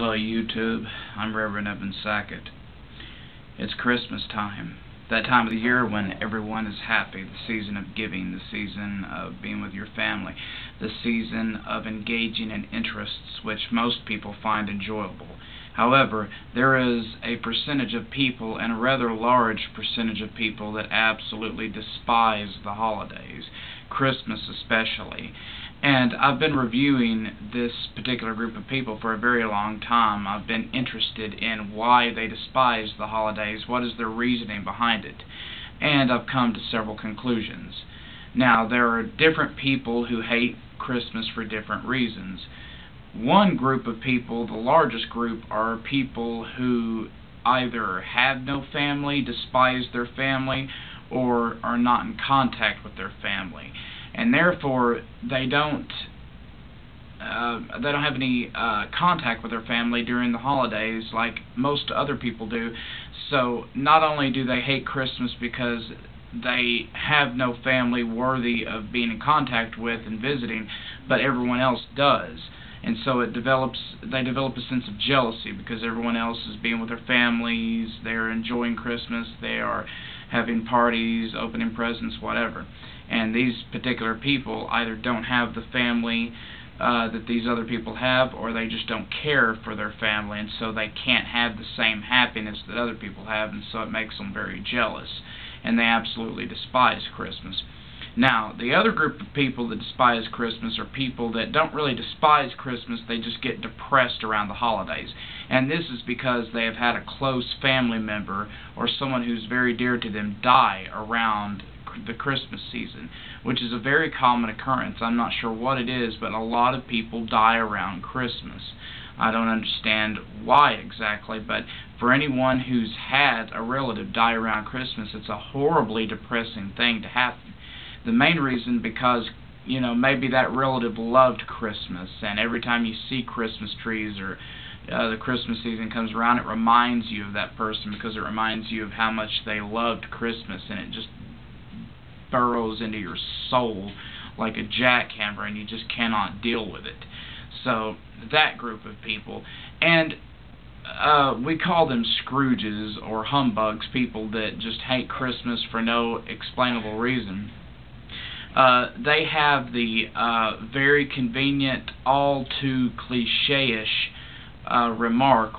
Hello YouTube, I'm Rev Sack. It's Christmas time. That time of the year when everyone is happy, the season of giving, the season of being with your family, the season of engaging in interests which most people find enjoyable. However, there is a percentage of people, and a rather large percentage of people, that absolutely despise the holidays, Christmas especially. And I've been reviewing this particular group of people for a very long time. I've been interested in why they despise the holidays, what is their reasoning behind it, and I've come to several conclusions. Now, there are different people who hate Christmas for different reasons. One group of people, the largest group, are people who either have no family, despise their family, or are not in contact with their family. And therefore they don't have any contact with their family during the holidays like most other people do. So not only do they hate Christmas because they have no family worthy of being in contact with and visiting, but everyone else does. And so they develop a sense of jealousy because everyone else is being with their families, they're enjoying Christmas, they are having parties, opening presents, whatever. And these particular people either don't have the family that these other people have, or they just don't care for their family, and so they can't have the same happiness that other people have, and so it makes them very jealous, and they absolutely despise Christmas. Now, the other group of people that despise Christmas are people that don't really despise Christmas, they just get depressed around the holidays. And this is because they have had a close family member or someone who's very dear to them die around the Christmas season, which is a very common occurrence. I'm not sure what it is, but a lot of people die around Christmas. I don't understand why exactly, but for anyone who's had a relative die around Christmas, it's a horribly depressing thing to happen. The main reason because, maybe that relative loved Christmas, and every time you see Christmas trees or the Christmas season comes around, it reminds you of that person because it reminds you of how much they loved Christmas, and it just burrows into your soul like a jackhammer, and you just cannot deal with it. So that group of people, and we call them scrooges or humbugs, people that just hate Christmas for no explainable reason. They have the very convenient, all too cliche-ish remark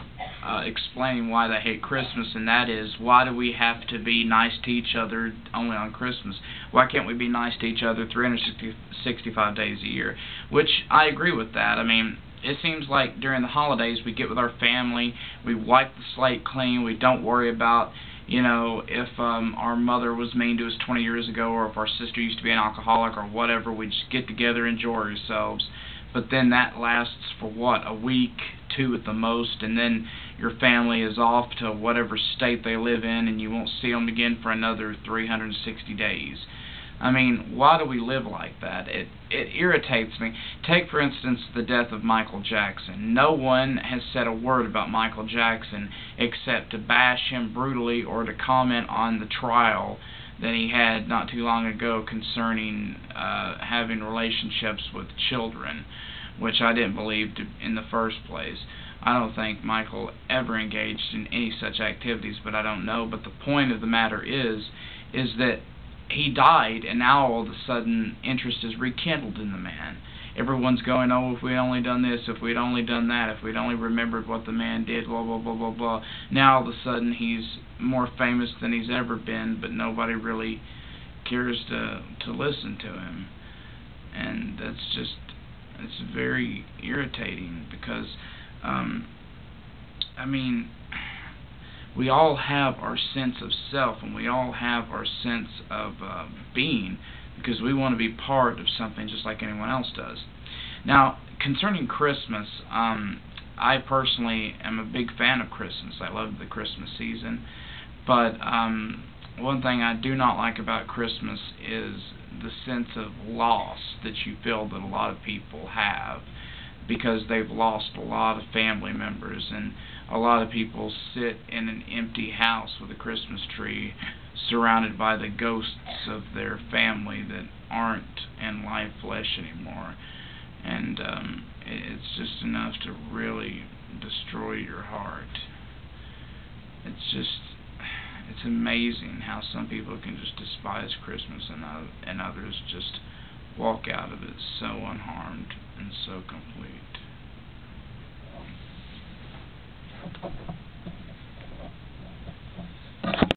explaining why they hate Christmas, and that is, why do we have to be nice to each other only on Christmas? Why can't we be nice to each other 365 days a year? Which I agree with that. I mean, it seems like during the holidays we get with our family, we wipe the slate clean, we don't worry about if our mother was mean to us 20 years ago, or if our sister used to be an alcoholic or whatever. We just get together, enjoy ourselves. But then that lasts for what, a week, 2 at the most, and then your family is off to whatever state they live in, and you won't see them again for another 360 days. I mean, why do we live like that? It irritates me. Take, for instance, the death of Michael Jackson. No one has said a word about Michael Jackson except to bash him brutally or to comment on the trial that he had not too long ago concerning having relationships with children, which I didn't believe in the first place. I don't think Michael ever engaged in any such activities, but I don't know. But the point of the matter is that he died, and now all of a sudden interest is rekindled in the man. Everyone's going, oh, if we'd only done this, if we'd only done that, if we'd only remembered what the man did, blah, blah, blah, blah, blah. Now all of a sudden he's more famous than he's ever been, but nobody really cares to listen to him. And that's just, it's very irritating because, I mean, we all have our sense of self, and we all have our sense of being, because we want to be part of something just like anyone else does. Now, concerning Christmas, I personally am a big fan of Christmas. I love the Christmas season, but one thing I do not like about Christmas is the sense of loss that you feel that a lot of people have, because they've lost a lot of family members, and a lot of people sit in an empty house with a Christmas tree surrounded by the ghosts of their family that aren't in live flesh anymore. And it's just enough to really destroy your heart. It's amazing how some people can just despise Christmas and others just walk out of it so unharmed and so complete.